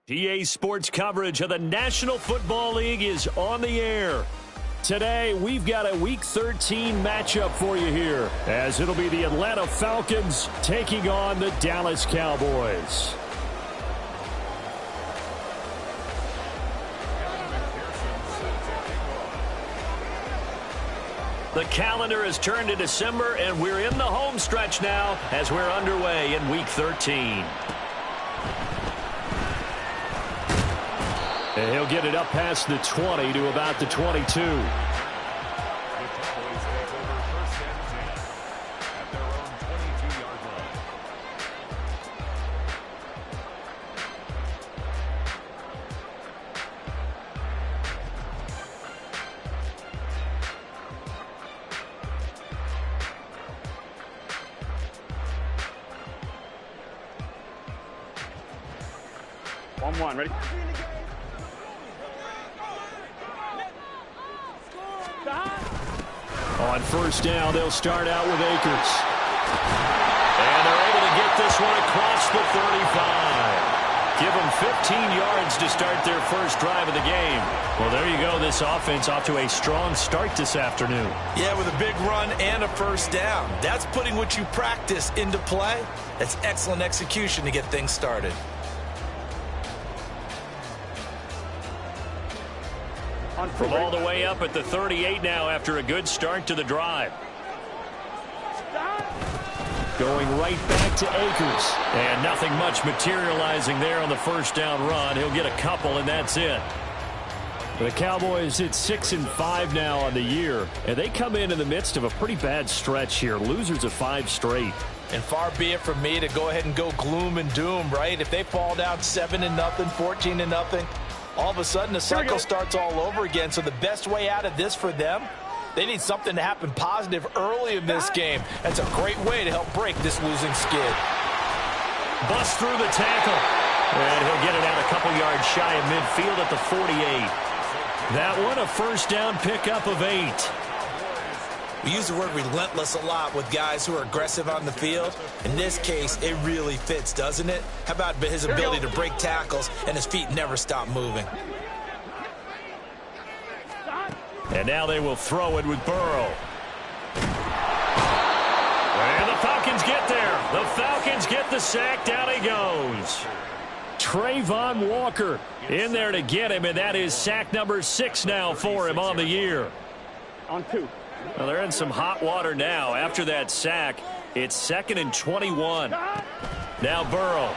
PA Sports coverage of the National Football League is on the air. Today, we've got a Week 13 matchup for you here, as it'll be the Atlanta Falcons taking on the Dallas Cowboys. The calendar has turned to December, and we're in the home stretch now as we're underway in Week 13. And he'll get it up past the 20 to about the 22. One, ready? On first down, they'll start out with Akers. And they're able to get this one across the 35. Give them 15 yards to start their first drive of the game. Well, there you go. This offense off to a strong start this afternoon. Yeah, with a big run and a first down. That's putting what you practice into play. That's excellent execution to get things started. From all the way up at the 38 now after a good start to the drive. Going right back to Akers. And nothing much materializing there on the first down run. He'll get a couple, and that's it. The Cowboys hit 6-5 now on the year, and they come in the midst of a pretty bad stretch here. Losers of 5 straight. And far be it from me to go ahead and go gloom and doom, right? If they fall down 7-0, 14-0, all of a sudden the cycle starts all over again. So the best way out of this for them, they need something to happen positive early in this game. That's a great way to help break this losing skid. Bust through the tackle. And he'll get it out a couple yards shy of midfield at the 48. That one a first down pickup of 8. We use the word relentless a lot with guys who are aggressive on the field. In this case, it really fits, doesn't it? How about his ability to break tackles and his feet never stop moving? And now they will throw it with Burrow. And the Falcons get there. The Falcons get the sack. Down he goes. Trayvon Walker in there to get him, and that is sack number 6 now for him on the year. On 2. Well, they're in some hot water now. After that sack, it's 2nd and 21. Now Burrow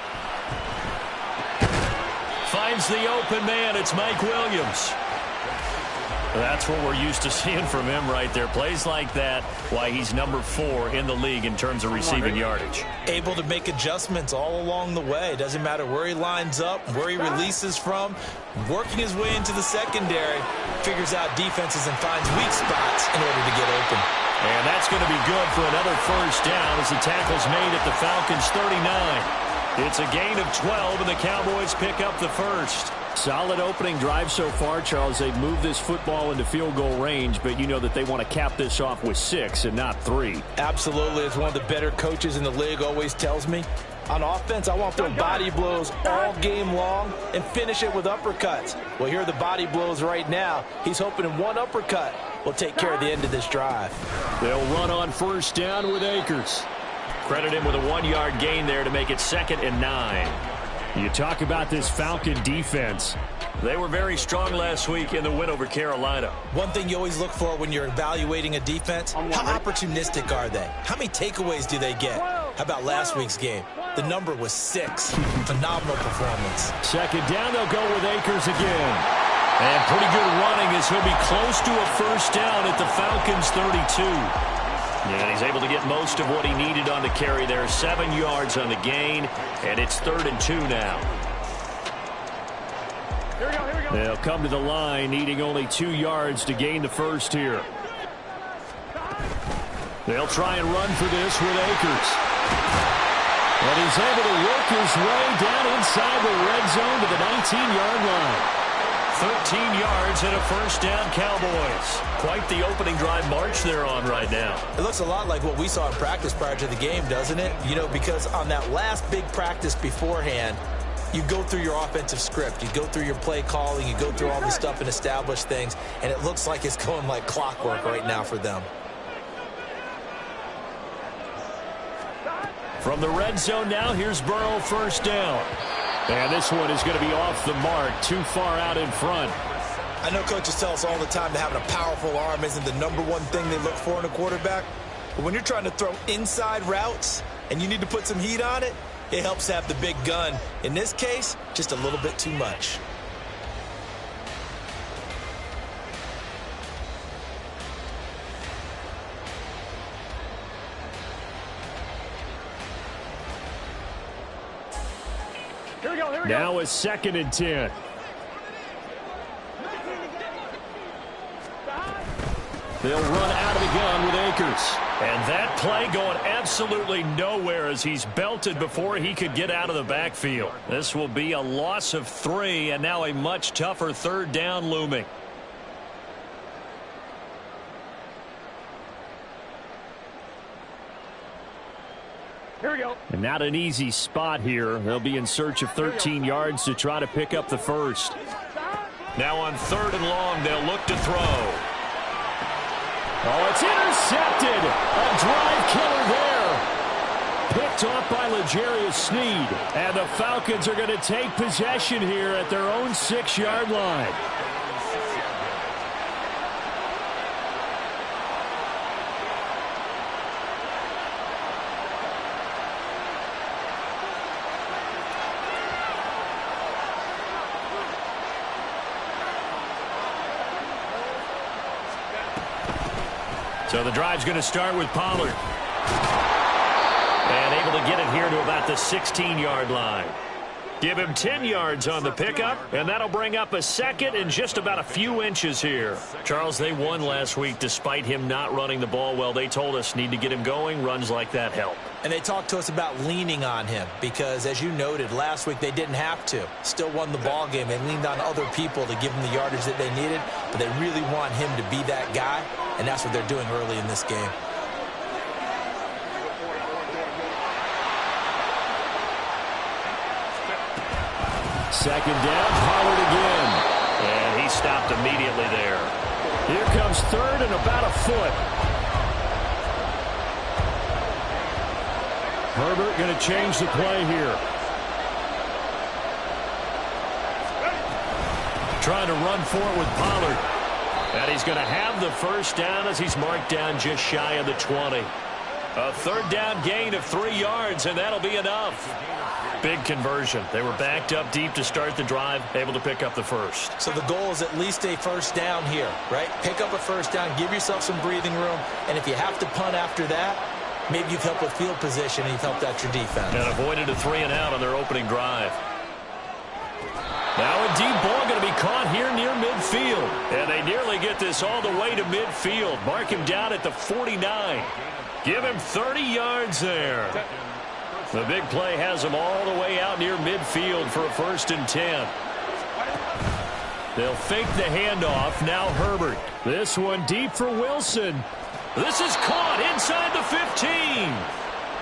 finds the open man. It's Mike Williams. That's what we're used to seeing from him right there. Plays like that, why he's number 4 in the league in terms of receiving yardage. Able to make adjustments all along the way. Doesn't matter where he lines up, where he releases from. Working his way into the secondary, figures out defenses and finds weak spots in order to get open. And that's going to be good for another first down as the tackle's made at the Falcons 39. It's a gain of 12, and the Cowboys pick up the first. Solid opening drive so far, Charles. They've moved this football into field goal range, but you know that they want to cap this off with 6 and not 3. Absolutely. As one of the better coaches in the league always tells me, on offense, I want to throw body blows all game long and finish it with uppercuts. Well, here are the body blows right now. He's hoping in one uppercut will take care of the end of this drive. They'll run on first down with Akers. Credit him with a 1-yard gain there to make it 2nd and 9. You talk about this Falcon defense. They were very strong last week in the win over Carolina. One thing you always look for when you're evaluating a defense, how opportunistic are they? How many takeaways do they get? How about last week's game? The number was 6. Phenomenal performance. 2nd down, they'll go with Akers again. And pretty good running as he'll be close to a first down at the Falcons 32. And he's able to get most of what he needed on the carry there. 7 yards on the gain, and it's 3rd and 2 now. Here we go. They'll come to the line, needing only 2 yards to gain the first here. They'll try and run for this with Akers. And he's able to work his way down inside the red zone to the 19-yard line. 13 yards and a first down, Cowboys. Quite the opening drive march they're on right now. It looks a lot like what we saw in practice prior to the game, doesn't it? You know, because on that last big practice beforehand, You go through your offensive script. You go through your play calling. You go through all the stuff and establish things. And it looks like it's going like clockwork right now for them. From the red zone now, here's Burrow, first down. And this one is going to be off the mark, too far out in front. I know coaches tell us all the time that having a powerful arm isn't the #1 thing they look for in a quarterback. But when you're trying to throw inside routes and you need to put some heat on it, it helps to have the big gun. In this case, just a little bit too much. Here we go, here we Now go. a 2nd and 10. They'll run out of the gun with Akers. And that play going absolutely nowhere as he's belted before he could get out of the backfield. This will be a loss of 3, and now a much tougher 3rd down looming. Here we go. And not an easy spot here. They'll be in search of 13 yards to try to pick up the first. Now on 3rd and long, they'll look to throw. Oh, it's intercepted. A drive killer there. Picked off by L'Jarius Sneed. And the Falcons are going to take possession here at their own 6-yard line. So the drive's going to start with Pollard. And able to get it here to about the 16-yard line. Give him 10 yards on the pickup, and that'll bring up a 2nd and just about a few inches here. Charles, they won last week despite him not running the ball well. They told us need to get him going. Runs like that help. And they talked to us about leaning on him because, as you noted, last week they didn't have to. Still won the ball game. They leaned on other people to give them the yardage that they needed, but they really want him to be that guy, and that's what they're doing early in this game. Second down, Pollard again. And he stopped immediately there. Here comes 3rd and about a foot. Herbert going to change the play here. Trying to run for it with Pollard. And he's going to have the first down as he's marked down just shy of the 20. A 3rd down gain of 3 yards, and that'll be enough. Big conversion. They were backed up deep to start the drive, able to pick up the first. So the goal is at least a first down here, right? Pick up a first down, give yourself some breathing room, and if you have to punt after that, maybe you've helped with field position and you've helped out your defense. And avoided a 3-and-out on their opening drive. Now a deep ball going to be caught here near midfield. And they nearly get this all the way to midfield. Mark him down at the 49. Give him 30 yards there. The big play has him all the way out near midfield for a 1st and 10. They'll fake the handoff. Now Herbert. This one deep for Wilson. This is caught inside the 15.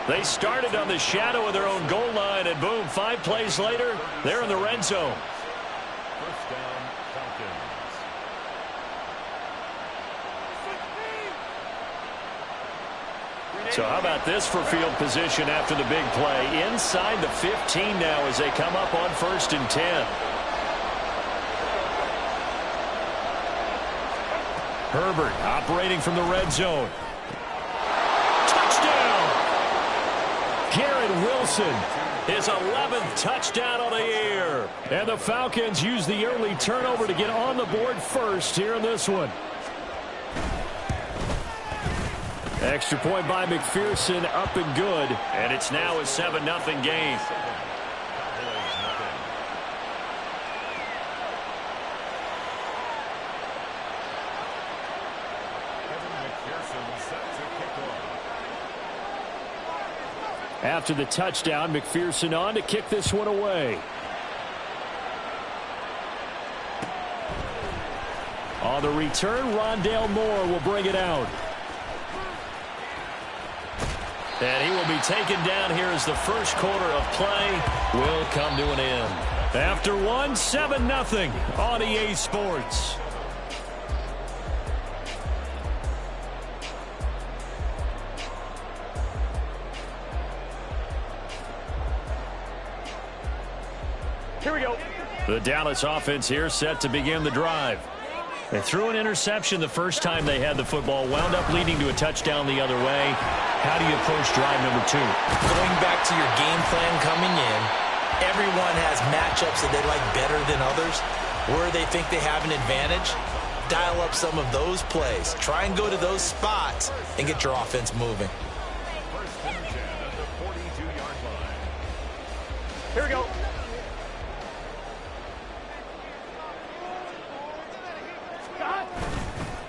They started on the shadow of their own goal line, and boom, 5 plays later, they're in the red zone. First down, Falcons. So how about this for field position after the big play? Inside the 15 now as they come up on 1st and 10. Herbert operating from the red zone. Touchdown! Garrett Wilson, his 11th touchdown on the air. And the Falcons use the early turnover to get on the board first here in this one. Extra point by McPherson, up and good. And it's now a 7-0 game. After the touchdown, McPherson on to kick this one away. On the return, Rondale Moore will bring it out. And he will be taken down here as the first quarter of play will come to an end. After one, 7-0 on EA Sports. Here we go. The Dallas offense here set to begin the drive. They threw an interception the first time they had the football, wound up leading to a touchdown the other way. How do you approach drive number 2? Going back to your game plan coming in, everyone has matchups that they like better than others, where they think they have an advantage. Dial up some of those plays. Try and go to those spots and get your offense moving. First and 10 at the 42-yard line. Here we go.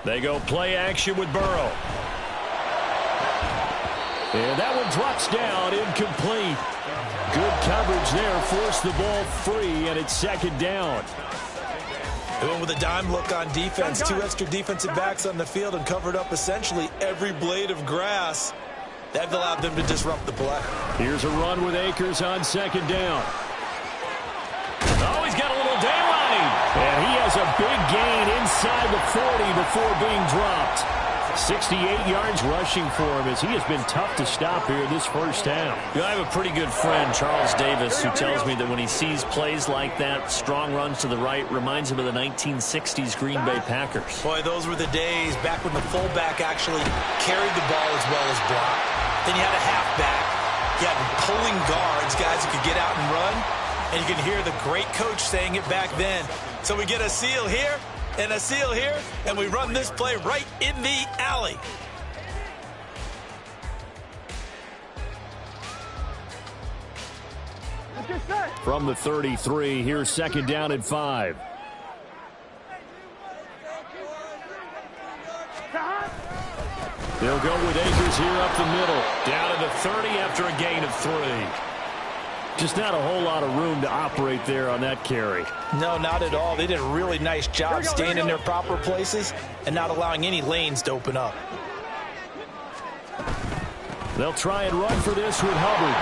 They go play action with Burrow. And that one drops down, incomplete. Good coverage there, forced the ball free, and it's second down. They went with a dime look on defense. 2 extra defensive backs on the field and covered up essentially every blade of grass. That allowed them to disrupt the play. Here's a run with Akers on second down. Oh, he's got a little daylight. And he has a big gain inside the 40 before being dropped. 68 yards rushing for him as he has been tough to stop here this first half. I have a pretty good friend, Charles Davis, who tells me that when he sees plays like that, strong runs to the right, reminds him of the 1960s Green Bay Packers. Boy, those were the days back when the fullback actually carried the ball as well as blocked. Then you had a halfback. You had pulling guards, guys who could get out and run. And you can hear the great coach saying it back then. So we get a seal here and a seal here, and we run this play right in the alley. From the 33, here's second down and 5. They'll go with Akers here up the middle. Down to the 30 after a gain of 3. Just not a whole lot of room to operate there on that carry. No, not at all. They did a really nice job staying in their proper places and not allowing any lanes to open up. They'll try and run for this with Hubbard.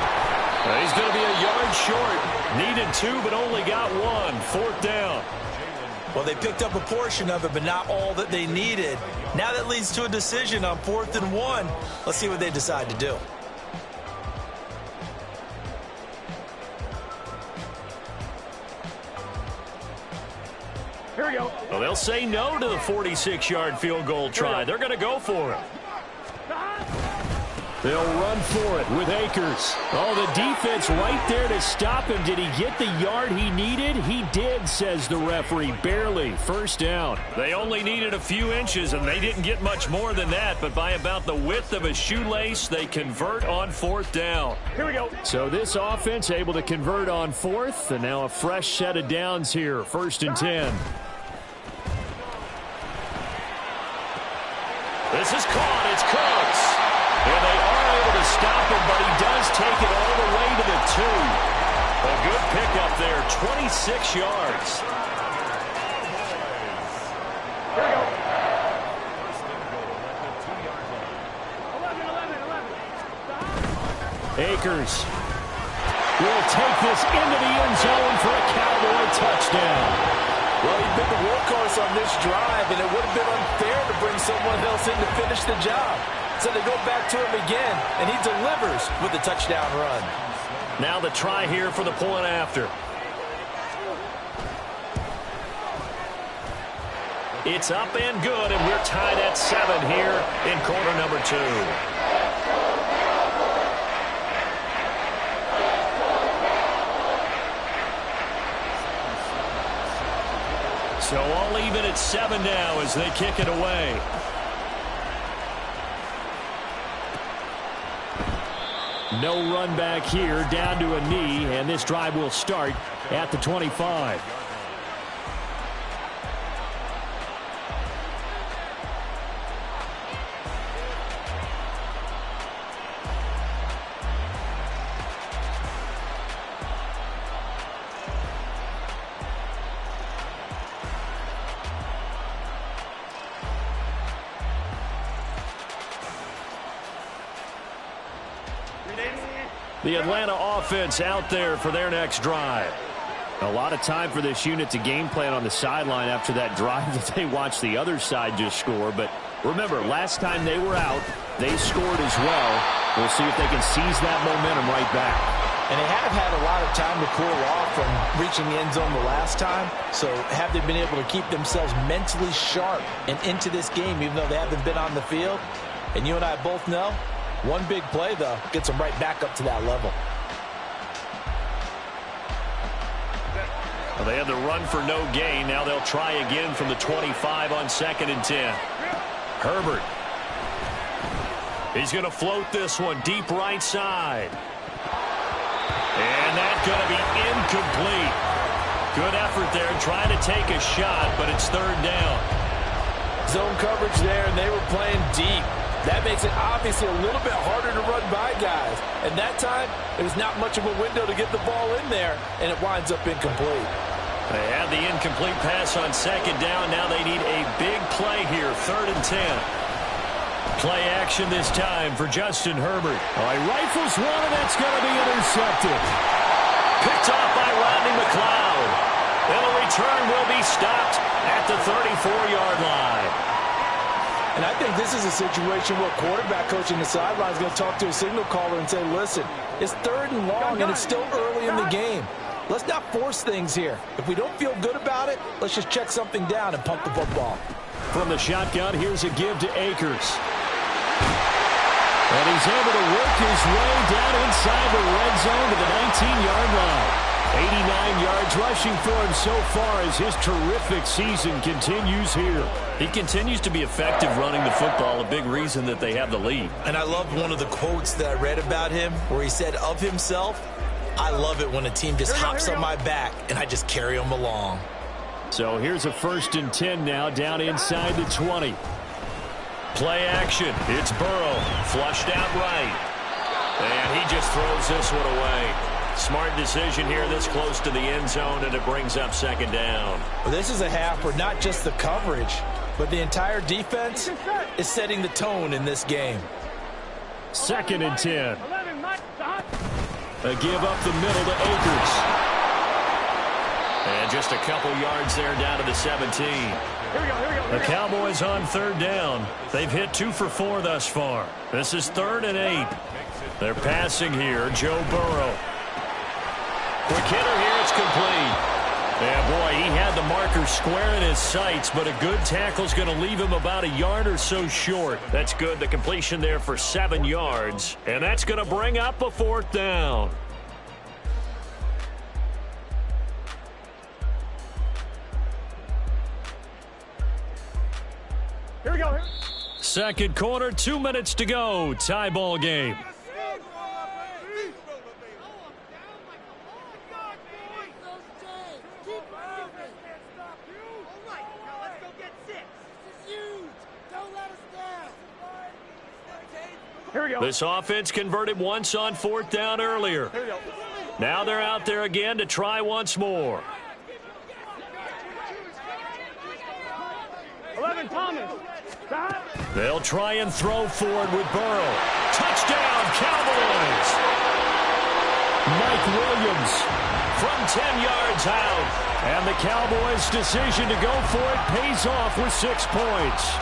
He's going to be a yard short. Needed 2, but only got 1. Fourth down. Well, they picked up a portion of it, but not all that they needed. Now that leads to a decision on 4th and 1. Let's see what they decide to do. Here we go. Well, they'll say no to the 46-yard field goal try. They're going to go for it. They'll run for it with Akers. Oh, the defense right there to stop him. Did he get the yard he needed? He did, says the referee. Barely. First down. They only needed a few inches, and they didn't get much more than that. But by about the width of a shoelace, they convert on 4th down. Here we go. So this offense able to convert on 4th, and now a fresh set of downs here. 1st and 10. This is caught. It's Cooks. And they are able to stop him, but he does take it all the way to the 2. A good pickup there, 26 yards. Here we go. 11. Akers will take this into the end zone for a Cowboy touchdown. Well, he's been the workhorse on this drive, and it would have been unfair to bring someone else in to finish the job. So they go back to him again, and he delivers with the touchdown run. Now the try here for the point after. It's up and good, and we're tied at 7 here in quarter number 2. So all even at 7 now as they kick it away. No run back here, down to a knee, and this drive will start at the 25. The Atlanta offense out there for their next drive. A lot of time for this unit to game plan on the sideline after that drive that they watched the other side just score. But remember, last time they were out, they scored as well. We'll see if they can seize that momentum right back. And they have had a lot of time to cool off from reaching the end zone the last time. So have they been able to keep themselves mentally sharp and into this game, even though they haven't been on the field? And you and I both know, one big play, though, gets them right back up to that level. Well, they had the run for no gain. Now they'll try again from the 25 on 2nd and 10. Herbert. He's going to float this one deep right side. And that's going to be incomplete. Good effort there trying to take a shot, but it's 3rd down. Zone coverage there, and they were playing deep. That makes it obviously a little bit harder to run by guys. And that time, there's not much of a window to get the ball in there, and it winds up incomplete. They had the incomplete pass on 2nd down. Now they need a big play here, 3rd and 10. Play action this time for Justin Herbert. Oh, he rifles one, and that's going to be intercepted. Picked off by Rodney McLeod. And the return will be stopped at the 34-yard line. And I think this is a situation where quarterback coach in the sideline is going to talk to a signal caller and say, listen, it's 3rd and long, and it's still early in the game. Let's not force things here. If we don't feel good about it, let's just check something down and pump the football. From the shotgun, here's a give to Akers. And he's able to work his way down inside the red zone to the 19-yard line. 89 yards rushing for him so far as his terrific season continues here. He continues to be effective running the football, a big reason that they have the lead. And I love one of the quotes that I read about him where he said of himself, I love it when a team just hops on my back and I just carry them along. So here's a 1st and 10 now down inside the 20. Play action. It's Burrow. Flushed out right. And he just throws this one away. Smart decision here this close to the end zone, and it brings up 2nd down. Well, this is a half where not just the coverage, but the entire defense is setting the tone in this game. 2nd and 10. A give up the middle to Akers. And just a couple yards there down to the 17. The Cowboys on 3rd down. They've hit 2 for 4 thus far. This is 3rd and 8. They're passing here. Joe Burrow. Quick hitter here. It's complete. Yeah, boy, he had the marker square in his sights, but a good tackle's going to leave him about a yard or so short. That's good. The completion there for 7 yards. And that's going to bring up a 4th down. Here we go. 2nd quarter, 2 minutes to go. Tie ball game. Here we go. This offense converted once on 4th down earlier. Here we go. Now they're out there again to try once more. 11 Thomas. Stop. They'll try and throw forward with Burrow. Touchdown, Cowboys! Mike Williams from 10 yards out. And the Cowboys' decision to go for it pays off with 6 points.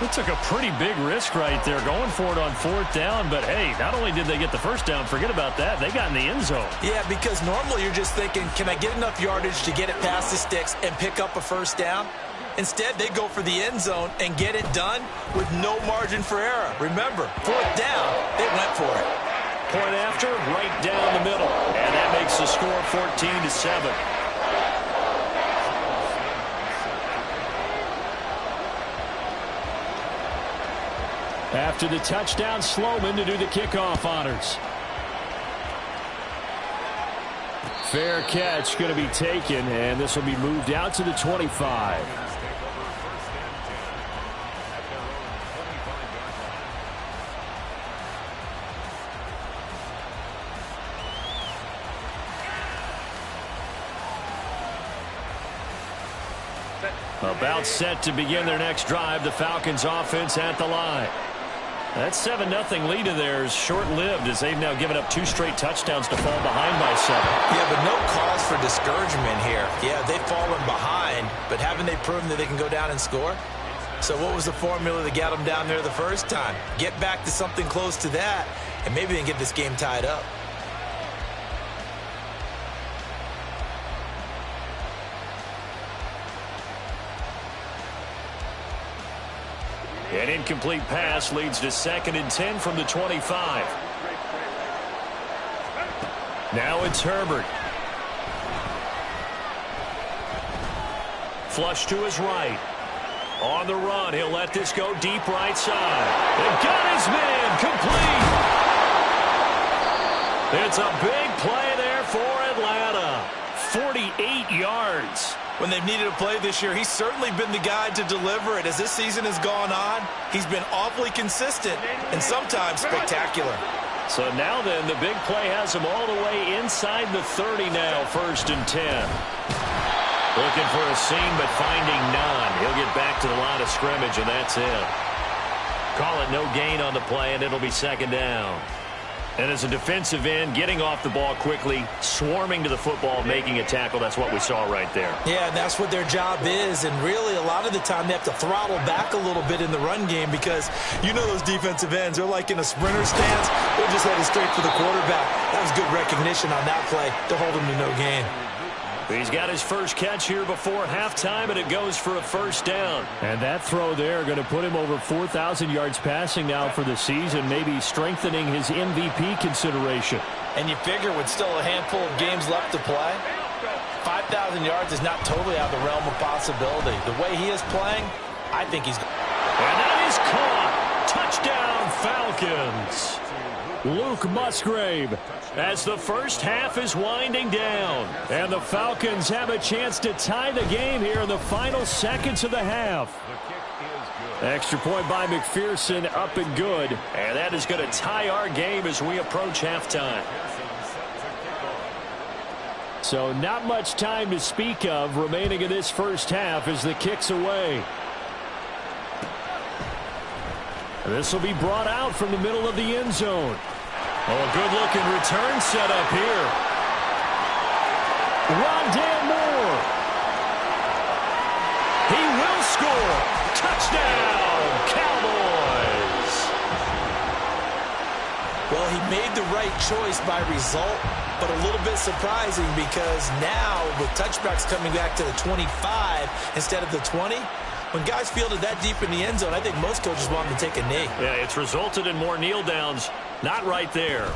It took a pretty big risk right there going for it on 4th down. But, hey, not only did they get the 1st down, forget about that, they got in the end zone. Yeah, because normally you're just thinking, can I get enough yardage to get it past the sticks and pick up a 1st down? Instead, they go for the end zone and get it done with no margin for error. Remember, 4th down, they went for it. Point after, right down the middle. And that makes the score 14-7. After the touchdown, Sloman to do the kickoff honors. Fair catch going to be taken, and this will be moved out to the 25. About set to begin their next drive. The Falcons offense at the line. That 7-0 lead of theirs short-lived as they've now given up 2 straight touchdowns to fall behind by 7. Yeah, but no cause for discouragement here. Yeah, they've fallen behind, but haven't they proven that they can go down and score? So what was the formula that got them down there the first time? Get back to something close to that, and maybe they can get this game tied up. An incomplete pass leads to 2nd and 10 from the 25. Now it's Herbert. Flush to his right. On the run, he'll let this go deep right side. They've got his man complete. It's a big play there for Atlanta. 48 yards. When they've needed a play this year, he's certainly been the guy to deliver it. As this season has gone on, he's been awfully consistent and sometimes spectacular. So now then, the big play has him all the way inside the 30 now, 1st and 10. Looking for a seam, but finding none. He'll get back to the line of scrimmage, and that's it. Call it no gain on the play, and it'll be 2nd down. And as a defensive end, getting off the ball quickly, swarming to the football, making a tackle, that's what we saw right there. Yeah, and that's what their job is. And really, a lot of the time, they have to throttle back a little bit in the run game because you know those defensive ends, they're like in a sprinter stance. They're just headed straight for the quarterback. That was good recognition on that play to hold him to no gain. He's got his first catch here before halftime, and it goes for a 1st down. And that throw there going to put him over 4,000 yards passing now for the season, maybe strengthening his MVP consideration. And you figure with still a handful of games left to play, 5,000 yards is not totally out of the realm of possibility. The way he is playing, I think he's... And that is caught. Touchdown, Falcons. Luke Musgrave as the first half is winding down. And the Falcons have a chance to tie the game here in the final seconds of the half. Extra point by McPherson, up and good. And that is going to tie our game as we approach halftime. So not much time to speak of remaining in this first half as the kick's away. This will be brought out from the middle of the end zone. Oh, a good-looking return set up here. Rondale Moore. He will score. Touchdown, Cowboys. Well, he made the right choice by result, but a little bit surprising because now with touchbacks coming back to the 25 instead of the 20, when guys fielded that deep in the end zone, I think most coaches want them to take a knee. Yeah, it's resulted in more kneel downs. Not right there.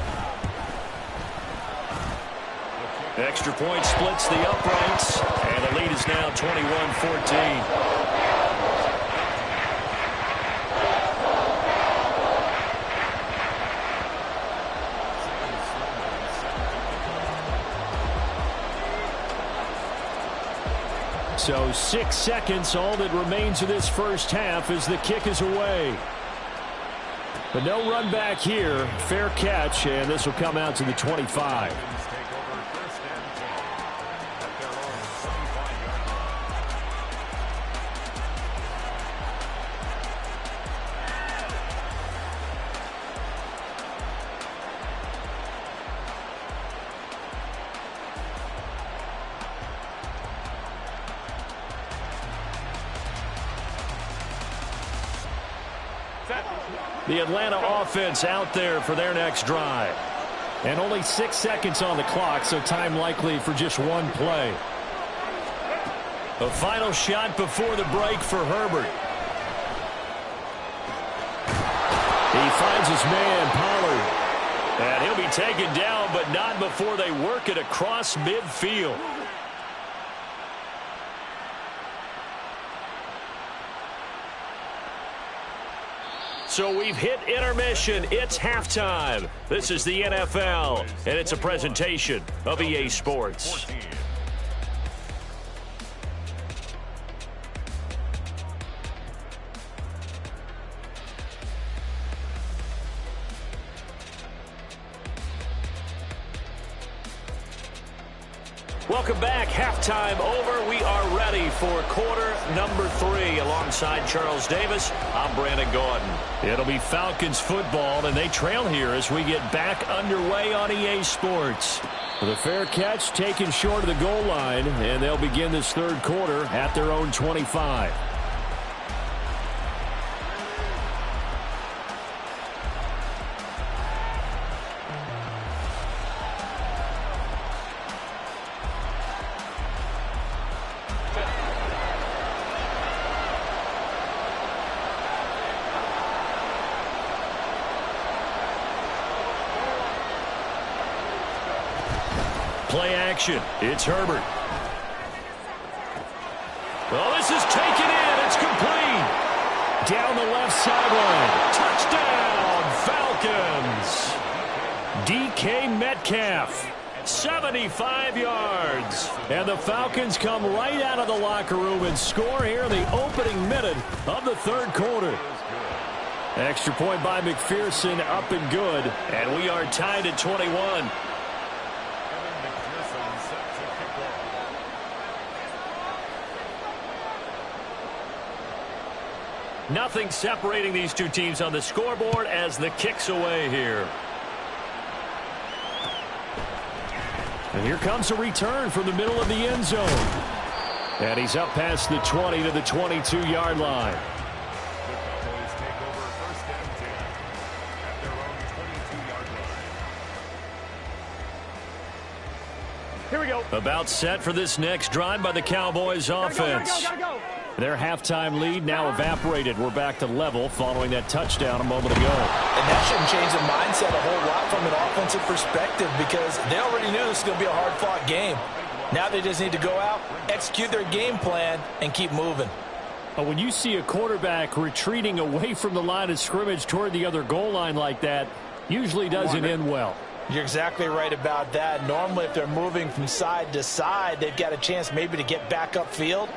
Extra point splits the uprights, and the lead is now 21-14. So 6 seconds, all that remains of this first half as the kick is away. But no run back here. Fair catch, and this will come out to the 25. The Atlanta offense out there for their next drive. And only 6 seconds on the clock, so time likely for just one play. A final shot before the break for Herbert. He finds his man, Pollard. And he'll be taken down, but not before they work it across midfield. So we've hit intermission. It's halftime. This is the NFL, and it's a presentation of EA Sports. Welcome back. Halftime over. We are ready for quarter number 3. Alongside Charles Davis, I'm Brandon Gordon. It'll be Falcons football, and they trail here as we get back underway on EA Sports. The fair catch taken short of the goal line, and they'll begin this third quarter at their own 25. Play action. It's Herbert. Well, this is taken in. It's complete. Down the left sideline. Touchdown, Falcons. DK Metcalf. 75 yards. And the Falcons come right out of the locker room and score here in the opening minute of the third quarter. Extra point by McPherson, up and good. And we are tied at 21. Nothing separating these two teams on the scoreboard as the kick's away here. And here comes a return from the middle of the end zone. And he's up past the 20 to the 22-yard line. Here we go. About set for this next drive by the Cowboys offense. Gotta go. Their halftime lead now evaporated. We're back to level following that touchdown a moment ago. And that shouldn't change the mindset a whole lot from an offensive perspective because they already knew this was going to be a hard-fought game. Now they just need to go out, execute their game plan, and keep moving. When you see a quarterback retreating away from the line of scrimmage toward the other goal line like that, usually doesn't end well. You're exactly right about that. Normally, if they're moving from side to side, they've got a chance maybe to get back upfield.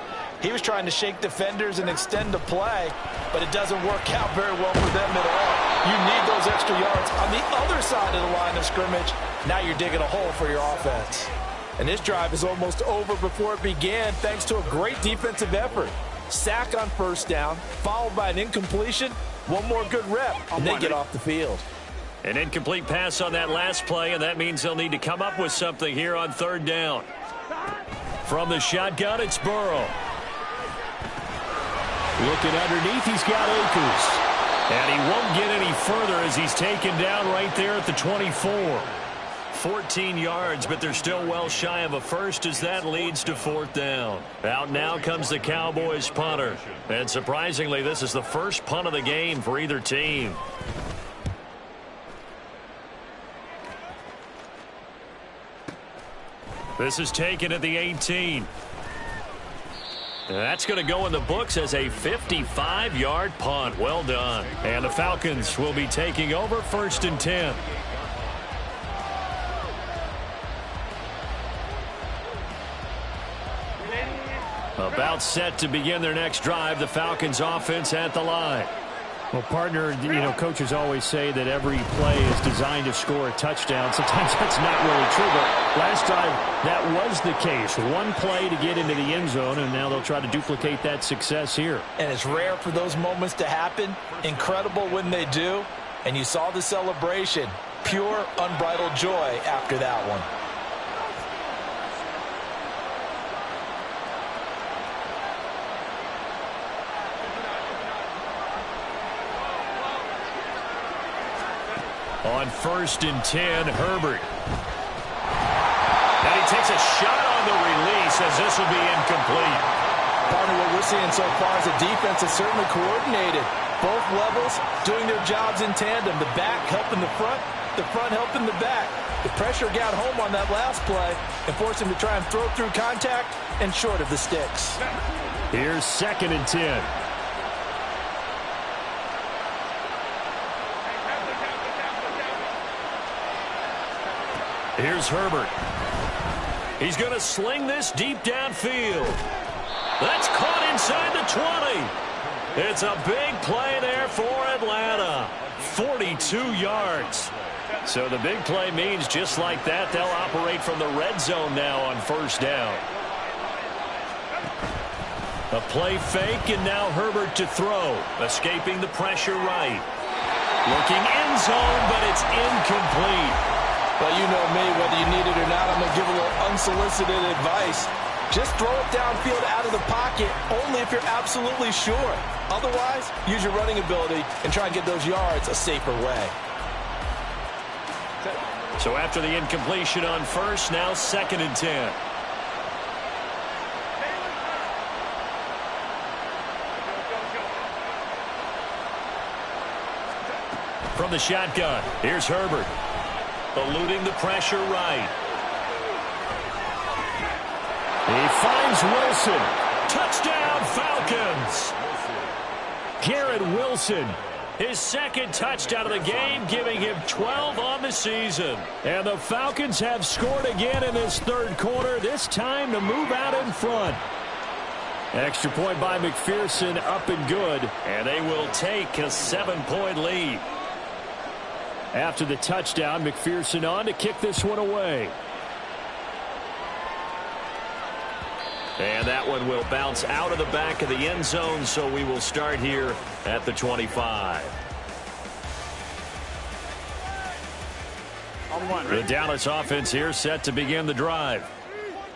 He was trying to shake defenders and extend the play, but it doesn't work out very well for them at all. You need those extra yards on the other side of the line of scrimmage. Now you're digging a hole for your offense. And this drive is almost over before it began thanks to a great defensive effort. Sack on first down, followed by an incompletion. One more good rep, and they get off the field. An incomplete pass on that last play, and that means they'll need to come up with something here on third down. From the shotgun, it's Burrow. Looking underneath, he's got Akers. And he won't get any further as he's taken down right there at the 24. 14 yards, but they're still well shy of a first as that leads to fourth down. Out now comes the Cowboys punter. And surprisingly, this is the first punt of the game for either team. This is taken at the 18. That's going to go in the books as a 55-yard punt. Well done. And the Falcons will be taking over first and 10. About set to begin their next drive. The Falcons offense at the line. Well, partner, coaches always say that every play is designed to score a touchdown. Sometimes that's not really true, but last time that was the case. One play to get into the end zone, and now they'll try to duplicate that success here. And it's rare for those moments to happen. Incredible when they do. And you saw the celebration. Pure, unbridled joy after that one. On first and 10, Herbert. And he takes a shot on the release as this will be incomplete. Part of what we're seeing so far is a defense that's certainly coordinated. Both levels doing their jobs in tandem. The back helping the front helping the back. The pressure got home on that last play and forced him to try and throw through contact and short of the sticks. Here's second and 10. Here's Herbert. He's going to sling this deep downfield. That's caught inside the 20. It's a big play there for Atlanta. 42 yards. So the big play means just like that, they'll operate from the red zone now on first down. A play fake, and now Herbert to throw. Escaping the pressure right. Looking end zone, but it's incomplete. Well, you know me, whether you need it or not, I'm going to give a little unsolicited advice. Just throw it downfield out of the pocket, only if you're absolutely sure. Otherwise, use your running ability and try and get those yards a safer way. So after the incompletion on first, now 2nd and 10. From the shotgun, here's Herbert. Eluding the pressure right. He finds Wilson. Touchdown, Falcons. Garrett Wilson, his 2nd touchdown of the game, giving him 12 on the season. And the Falcons have scored again in this 3rd quarter, this time to move out in front. Extra point by McPherson, up and good. And they will take a 7-point lead. After the touchdown, McPherson on to kick this one away. And that one will bounce out of the back of the end zone, so we will start here at the 25. The Dallas offense here set to begin the drive.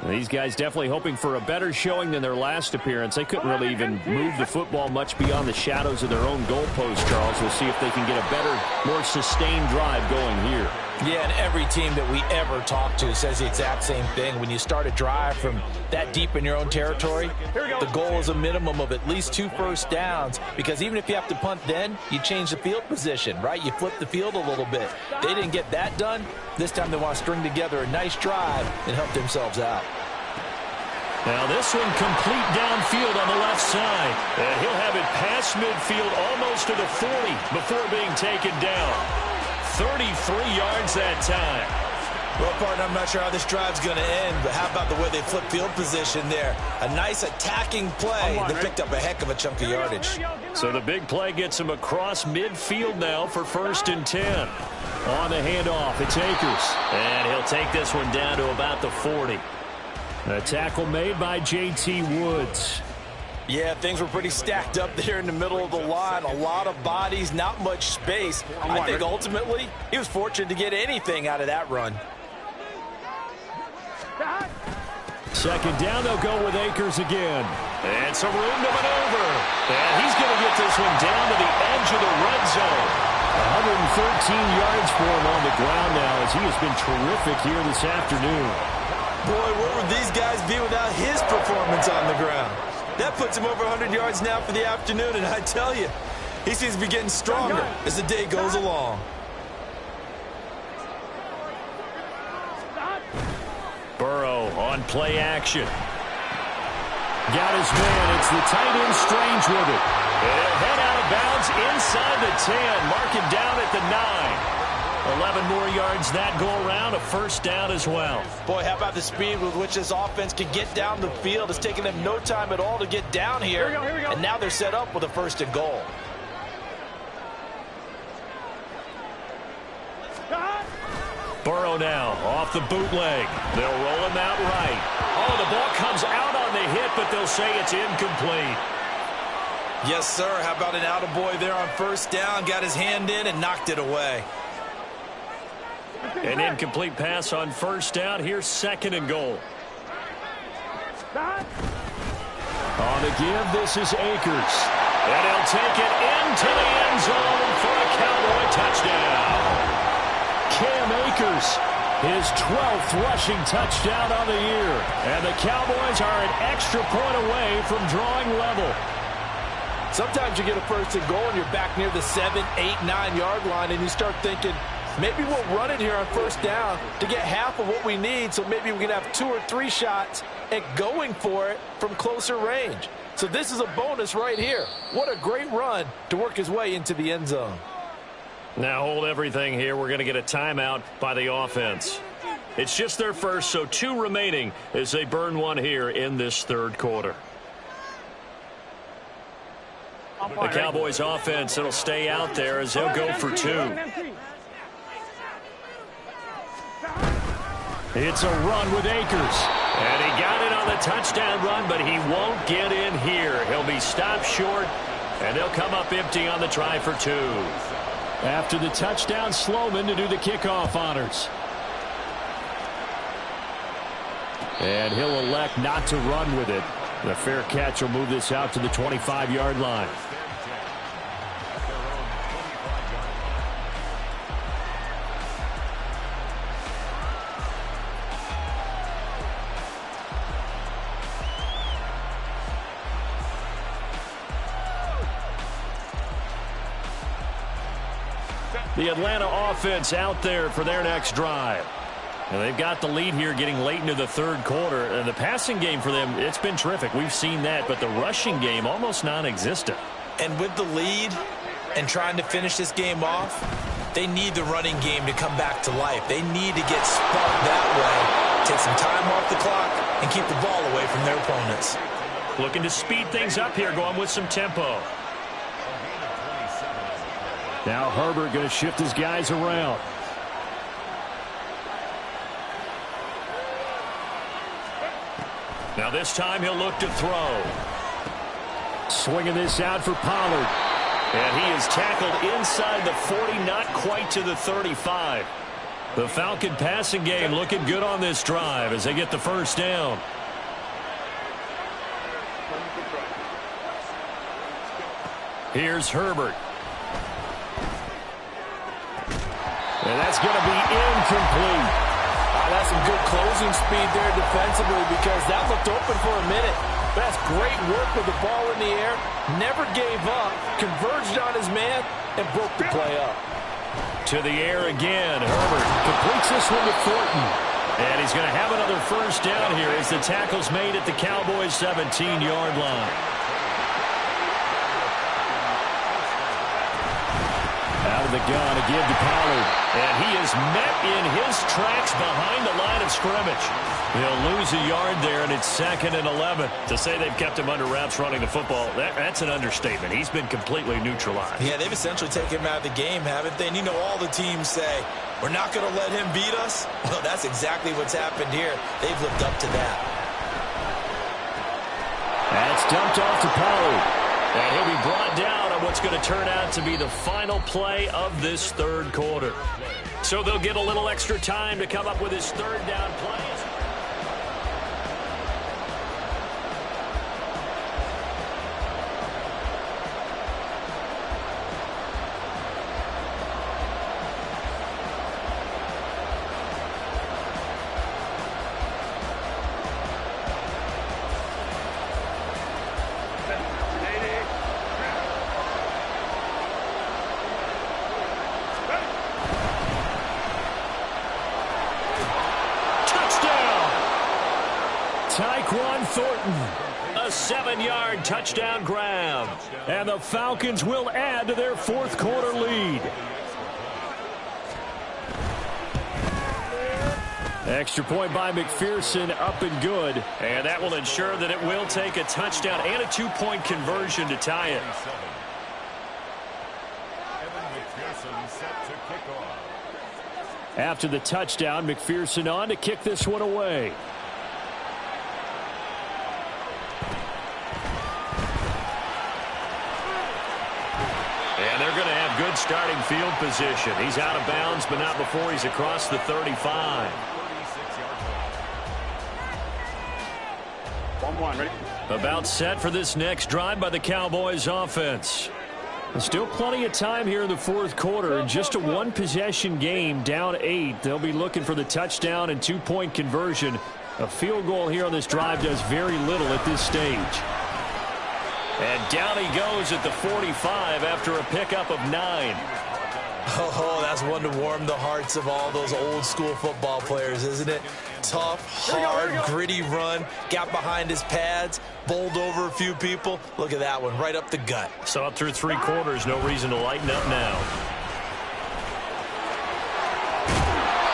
These guys definitely hoping for a better showing than their last appearance. They couldn't really even move the football much beyond the shadows of their own goalpost, Charles. We'll see if they can get a better, more sustained drive going here. Yeah, and every team that we ever talk to says the exact same thing. When you start a drive from that deep in your own territory, the goal is a minimum of at least 2 first downs, because even if you have to punt then, you change the field position, right? You flip the field a little bit. They didn't get that done. This time they want to string together a nice drive and help themselves out. Now this one complete downfield on the left side. And he'll have it past midfield almost to the 40 before being taken down. 33 yards that time. Well, partner, I'm not sure how this drive's going to end, but how about the way they flip field position there? A nice attacking play that picked up a heck of a chunk of yardage. So the big play gets him across midfield now for 1st and 10. On the handoff, it's Akers. And he'll take this one down to about the 40. A tackle made by J.T. Woods. Yeah, things were pretty stacked up there in the middle of the line. A lot of bodies, not much space. I think ultimately he was fortunate to get anything out of that run. 2nd down, they'll go with Akers again. And some room to maneuver. And he's going to get this one down to the edge of the red zone. 113 yards for him on the ground now, as he has been terrific here this afternoon. Boy, where would these guys be without his performance on the ground? That puts him over 100 yards now for the afternoon, and I tell you, he seems to be getting stronger as the day goes along. Burrow on play action. Got his man. It's the tight end Strange with it. And he'll head out of bounds inside the 10. Mark him down at the 9. 11 more yards that go around, a 1st down as well. Boy, how about the speed with which this offense can get down the field? It's taken them no time at all to get down here. Here we go. And now they're set up with a 1st and goal. Burrow now off the bootleg. They'll roll him out right. Oh, the ball comes out on the hit, but they'll say it's incomplete. Yes, sir. How about an attaboy there on 1st down? Got his hand in and knocked it away. An incomplete pass on 1st down. Here's 2nd and goal. On the give, this is Akers. And he'll take it into the end zone for a Cowboy touchdown. Cam Akers, his 12th rushing touchdown of the year. And the Cowboys are an extra point away from drawing level. Sometimes you get a 1st and goal and you're back near the 7, 8, 9 yard line, and you start thinking, maybe we'll run it here on 1st down to get half of what we need, so maybe we can have 2 or 3 shots at going for it from closer range. So this is a bonus right here. What a great run to work his way into the end zone. Now hold everything here. We're going to get a timeout by the offense. It's just their first, so 2 remaining as they burn one here in this 3rd quarter. The Cowboys offense, it'll stay out there as they'll go for 2. It's a run with Akers. And he got it on the touchdown run, but he won't get in here. He'll be stopped short, and they'll come up empty on the try for 2. After the touchdown, Sloman to do the kickoff honors. And he'll elect not to run with it. The fair catch will move this out to the 25-yard line. The Atlanta offense out there for their next drive. Now they've got the lead here getting late into the third quarter. And the passing game for them, it's been terrific. We've seen that. But the rushing game, almost non-existent. And with the lead and trying to finish this game off, they need the running game to come back to life. They need to get sparked that way, take some time off the clock, and keep the ball away from their opponents. Looking to speed things up here, going with some tempo. Now Herbert going to shift his guys around. Now this time he'll look to throw. Swinging this out for Pollard. And he is tackled inside the 40, not quite to the 35. The Falcon passing game looking good on this drive as they get the first down. Here's Herbert. And that's going to be incomplete. That's some good closing speed there defensively because that looked open for a minute. But that's great work with the ball in the air. Never gave up, converged on his man, and broke the play up. To the air again. Herbert completes this one to Thornton. And he's going to have another first down here as the tackle's made at the Cowboys' 17-yard line. Out of the gun, a give to Pollard. And he is met in his tracks behind the line of scrimmage. He'll lose a yard there, and it's 2nd and 11. To say they've kept him under wraps running the football, that's an understatement. He's been completely neutralized. Yeah, they've essentially taken him out of the game, haven't they? And you know all the teams say, we're not going to let him beat us. Well, that's exactly what's happened here. They've lived up to that. That's dumped off to Pollard. And he'll be brought down on what's going to turn out to be the final play of this third quarter. So they'll get a little extra time to come up with his third down play. Thornton, a 7-yard touchdown grab. And the Falcons will add to their fourth quarter lead. Extra point by McPherson, up and good. And that will ensure that it will take a touchdown and a 2-point conversion to tie it. After the touchdown, McPherson on to kick this one away. They're going to have good starting field position. He's out of bounds, but not before he's across the 35. 1-1, ready? About set for this next drive by the Cowboys offense. There's still plenty of time here in the fourth quarter. In just a one-possession game, down 8. They'll be looking for the touchdown and 2-point conversion. A field goal here on this drive does very little at this stage. And down he goes at the 45 after a pickup of 9. Oh, that's one to warm the hearts of all those old school football players, isn't it? Tough, hard, gritty run, got behind his pads, bowled over a few people. Look at that one, right up the gut. Saw it through 3 quarters, no reason to lighten up now.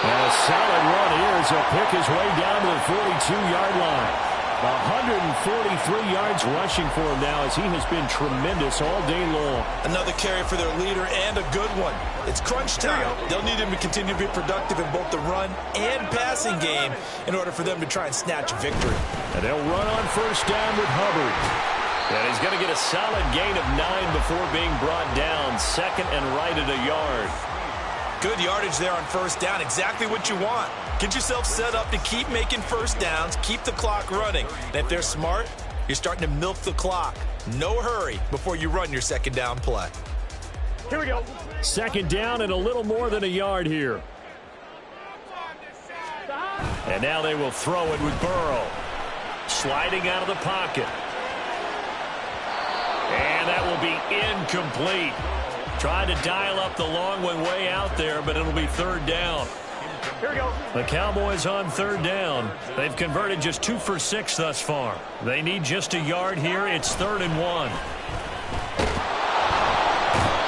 And a solid run here as he'll pick his way down to the 42-yard line. 143 yards rushing for him now as he has been tremendous all day long. Another carry for their leader and a good one. It's crunch time. They'll need him to continue to be productive in both the run and passing game in order for them to try and snatch a victory. And they'll run on first down with Hubbard. And he's going to get a solid gain of 9 before being brought down. Second and right at a yard. Good yardage there on first down. Exactly what you want. Get yourself set up to keep making first downs, keep the clock running. And if they're smart, you're starting to milk the clock. No hurry before you run your second down play. Here we go. Second down and a little more than a yard here. And now they will throw it with Burrow. Sliding out of the pocket. And that will be incomplete. Tried to dial up the long one way out there, but it'll be third down. Here we go. The Cowboys on third down. They've converted just 2 for 6 thus far. They need just a yard here. It's 3rd and 1.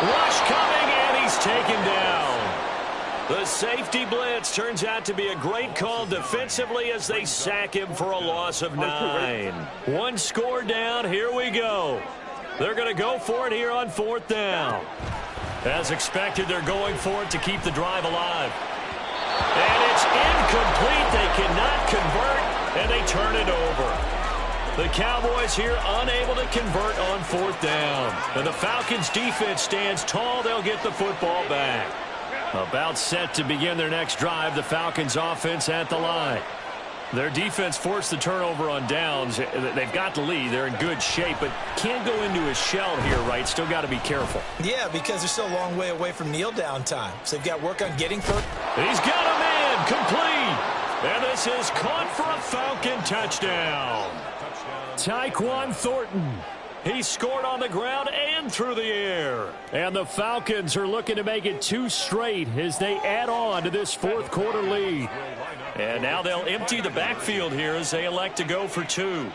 Rush coming, and he's taken down. The safety blitz turns out to be a great call defensively as they sack him for a loss of 9. 1 score down. Here we go. They're going to go for it here on 4th down. As expected, they're going for it to keep the drive alive. And it's incomplete. They cannot convert, and they turn it over. The Cowboys here unable to convert on 4th down. And the Falcons defense stands tall. They'll get the football back. About set to begin their next drive. The Falcons offense at the line. Their defense forced the turnover on downs. They've got the lead. They're in good shape, but can't go into a shell here, right? Still got to be careful. Yeah, because they're still a long way away from kneel down time. So they've got work on getting first. He's got a man complete. And this is caught for a Falcon touchdown. Tyquan Thornton. He scored on the ground and through the air. And the Falcons are looking to make it 2 straight as they add on to this 4th quarter lead. And now they'll empty the backfield here as they elect to go for 2.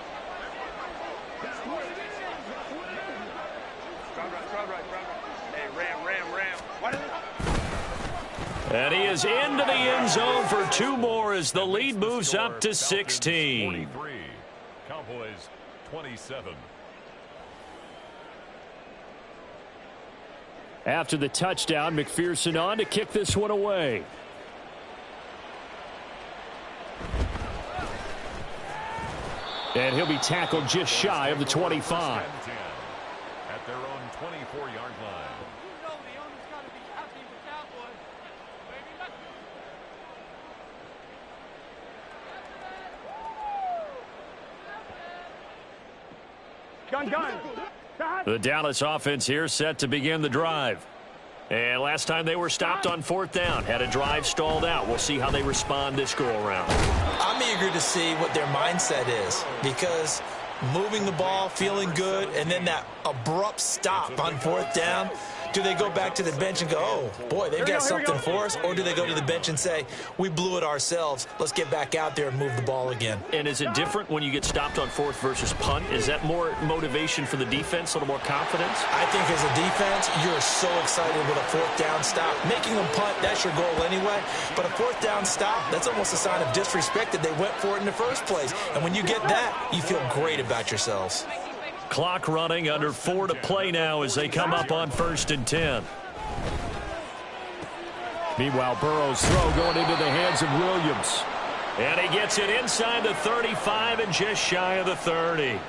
And he is into the end zone for 2 more as the lead moves up to 16. Cowboys 27. After the touchdown, McPherson on to kick this one away. And he'll be tackled just shy of the 25. At their own 24-yard line. Gun. The Dallas offense here set to begin the drive. And last time they were stopped on 4th down, had a drive stalled out. We'll see how they respond this go-around. I'm eager to see what their mindset is because moving the ball, feeling good, and then that abrupt stop on 4th down. Do they go back to the bench and go, oh, boy, they've got something for us? Or do they go to the bench and say, we blew it ourselves. Let's get back out there and move the ball again. And is it different when you get stopped on 4th versus punt? Is that more motivation for the defense, a little more confidence? I think as a defense, you're so excited with a 4th down stop. Making them punt, that's your goal anyway. But a 4th down stop, that's almost a sign of disrespect that they went for it in the first place. And when you get that, you feel great about yourselves. Clock running, under 4 to play now as they come up on 1st and 10. Meanwhile, Burrow's throw going into the hands of Williams. And he gets it inside the 35 and just shy of the 30.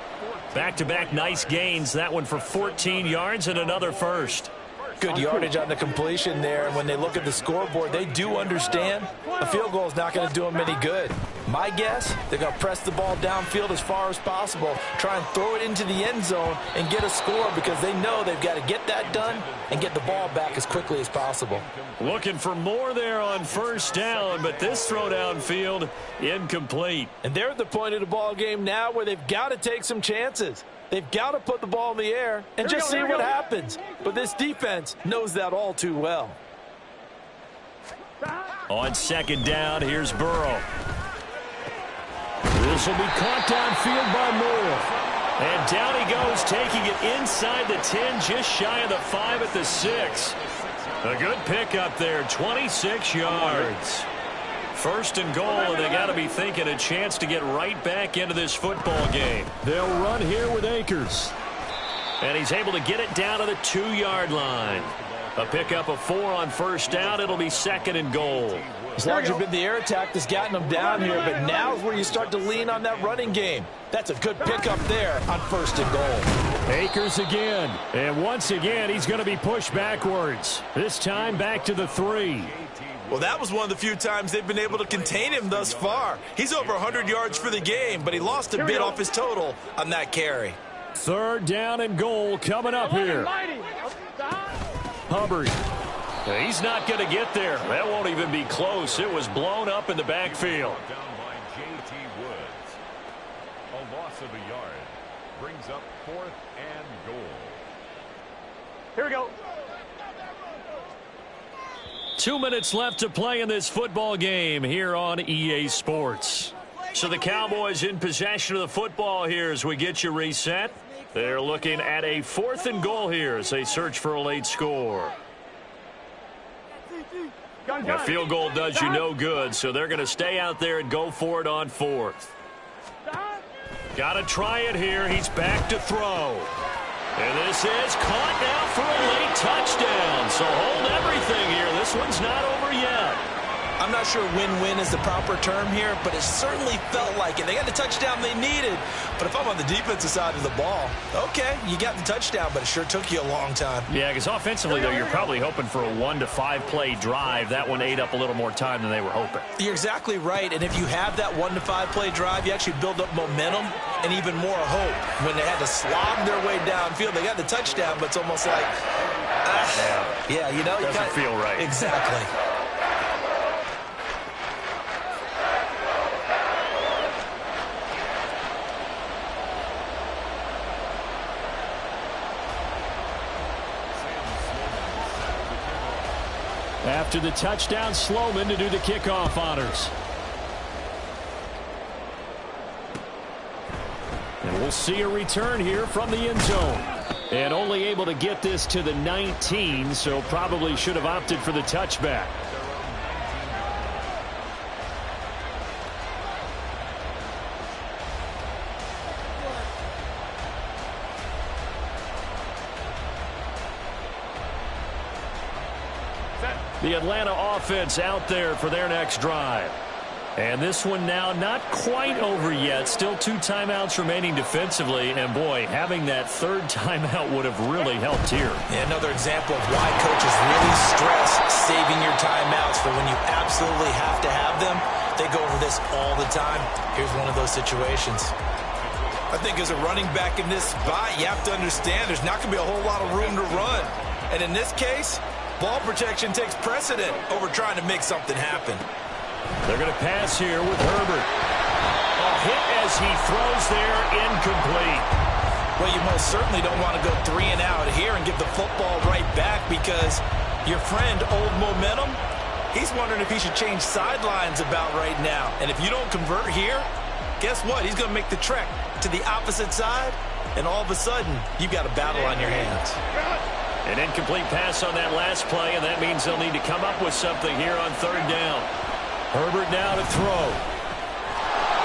Back-to-back nice gains. That one for 14 yards and another first. Good yardage on the completion there. And when they look at the scoreboard, they do understand a field goal is not going to do them any good. My guess, they're going to press the ball downfield as far as possible, try and throw it into the end zone and get a score because they know they've got to get that done and get the ball back as quickly as possible. Looking for more there on 1st down, but this throw downfield incomplete. And they're at the point of the ball game now where they've got to take some chances. They've got to put the ball in the air and just see what happens. But this defense knows that all too well. On 2nd down, here's Burrow. This will be caught downfield by Moore. And down he goes, taking it inside the 10, just shy of the 5 at the 6. A good pickup there, 26 yards. First and goal, and they got to be thinking a chance to get right back into this football game. They'll run here with Akers. And he's able to get it down to the 2-yard line. A pickup of 4 on first down. It'll be second and goal. It's largely been the air attack that's gotten them down here, but now is where you start to lean on that running game. That's a good pickup there on first and goal. Akers again. And once again, he's going to be pushed backwards. This time back to the 3. Well, that was one of the few times they've been able to contain him thus far. He's over 100 yards for the game, but he lost a bit off his total on that carry. Third down and goal coming up here. Hubbard. He's not going to get there. That won't even be close. It was blown up in the backfield. Down by J.T. Woods. A loss of a yard brings up 4th and goal. Here we go. 2 minutes left to play in this football game here on EA Sports. So the Cowboys in possession of the football here as we get you reset. They're looking at a 4th and goal here as they search for a late score. A field goal does you no good, so they're going to stay out there and go for it on 4th. Got to try it here. He's back to throw. And this is caught now for a late touchdown. So hold everything here. This one's not over yet. I'm not sure win-win is the proper term here, but it certainly felt like it. They got the touchdown they needed. But if I'm on the defensive side of the ball, okay, you got the touchdown, but it sure took you a long time. Yeah, because offensively, though, you're probably hoping for a 1 to 5 play drive. That one ate up a little more time than they were hoping. You're exactly right, and if you have that 1 to 5 play drive, you actually build up momentum and even more hope. When they had to slog their way downfield, they got the touchdown, but it's almost like, yeah, you know. Doesn't feel right. Exactly. After the touchdown, Sloman to do the kickoff honors. And we'll see a return here from the end zone. And only able to get this to the 19, so probably should have opted for the touchback. The Atlanta offense out there for their next drive. And this one now not quite over yet. Still 2 timeouts remaining defensively. And, boy, having that 3rd timeout would have really helped here. Yeah, another example of why coaches really stress saving your timeouts for when you absolutely have to have them. They go over this all the time. Here's one of those situations. I think as a running back in this spot, you have to understand there's not going to be a whole lot of room to run. And in this case, ball protection takes precedent over trying to make something happen. They're going to pass here with Herbert. A hit as he throws there, incomplete. Well, you most certainly don't want to go 3 and out here and give the football right back because your friend, Old Momentum, he's wondering if he should change sidelines about right now. And if you don't convert here, guess what? He's going to make the trek to the opposite side, and all of a sudden, you've got a battle on your hands. An incomplete pass on that last play, and that means they'll need to come up with something here on 3rd down. Herbert now to throw.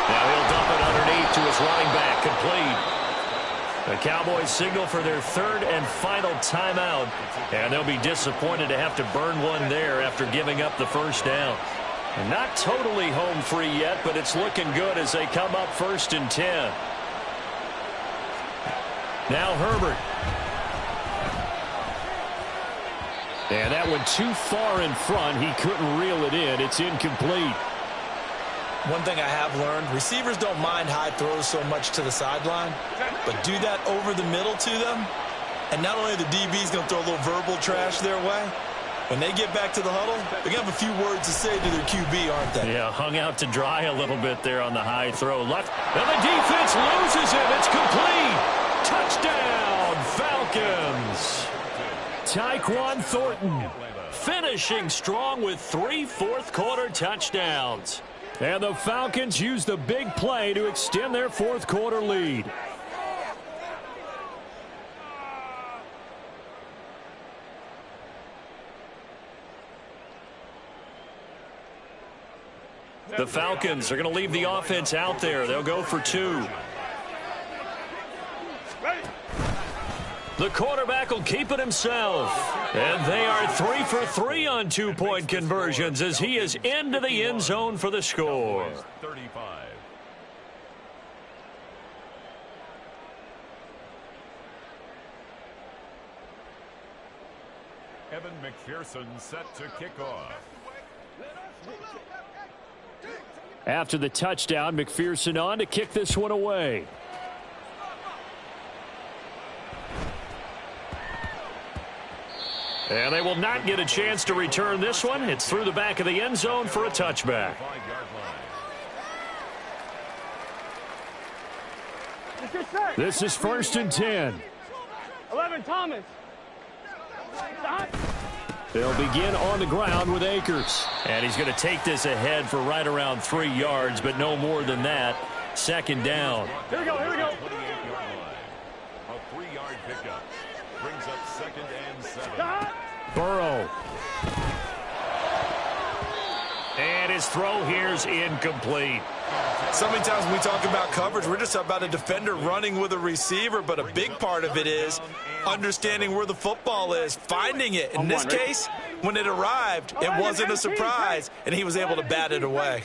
Now he'll dump it underneath to his running back, complete. The Cowboys signal for their 3rd and final timeout, and they'll be disappointed to have to burn one there after giving up the 1st down. And not totally home free yet, but it's looking good as they come up 1st and 10. Now Herbert. And that one too far in front. He couldn't reel it in. It's incomplete. One thing I have learned, receivers don't mind high throws so much to the sideline, but do that over the middle to them, and not only the DB's going to throw a little verbal trash their way, when they get back to the huddle, they're going to have a few words to say to their QB, aren't they? Yeah, hung out to dry a little bit there on the high throw. Left, and the defense loses him. It's complete. Touchdown, Falcons. Tyquan Thornton finishing strong with 3 fourth-quarter touchdowns. And the Falcons use the big play to extend their 4th-quarter lead. The Falcons are going to leave the offense out there. They'll go for 2. The quarterback will keep it himself. And they are 3 for 3 on 2-point conversions as he is into the end zone for the score. 35. Evan McPherson set to kick off. After the touchdown, McPherson on to kick this one away. And they will not get a chance to return this one. It's through the back of the end zone for a touchback. This is 1st and 10. 11, Thomas. They'll begin on the ground with Akers. And he's going to take this ahead for right around 3 yards, but no more than that. 2nd down. Here we go, here we go. A 3-yard pickup brings up 2nd and 7. Burrow. And his throw here's incomplete. So many times when we talk about coverage, we're just about a defender running with a receiver, but a big part of it is understanding where the football is, finding it. In this case, when it arrived, it wasn't a surprise, and he was able to bat it away.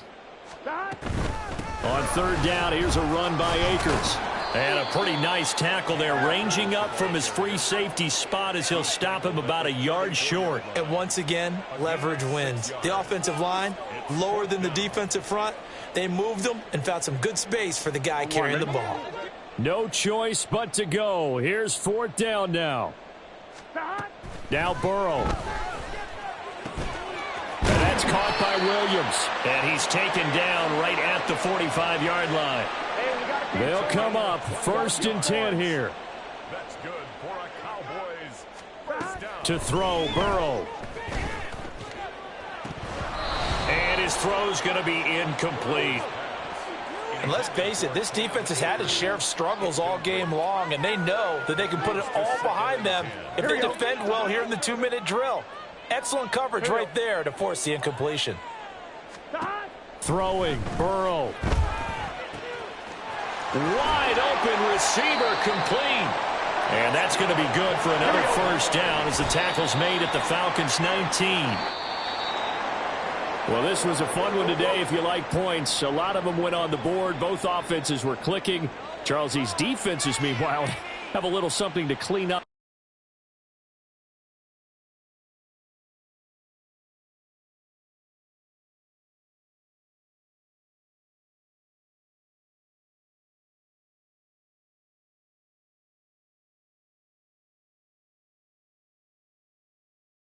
On 3rd down, here's a run by Akers. And a pretty nice tackle there, ranging up from his free safety spot as he'll stop him about a yard short. And once again, leverage wins. The offensive line, lower than the defensive front. They moved them and found some good space for the guy carrying the ball. No choice but to go. Here's 4th down now. Now Burrow. And that's caught by Williams. And he's taken down right at the 45-yard line. They'll come up 1st and 10 here. That's good for a Cowboys first down. To throw, Burrow. And his throw's going to be incomplete. And let's face it, this defense has had its share of struggles all game long, and they know that they can put it all behind them if they defend well here in the 2-minute drill. Excellent coverage right there to force the incompletion. Throwing, Burrow. Wide open receiver complete. And that's going to be good for another 1st down as the tackle's made at the Falcons 19. Well, this was a fun one today if you like points. A lot of them went on the board. Both offenses were clicking. Charles, these defenses, meanwhile, have a little something to clean up.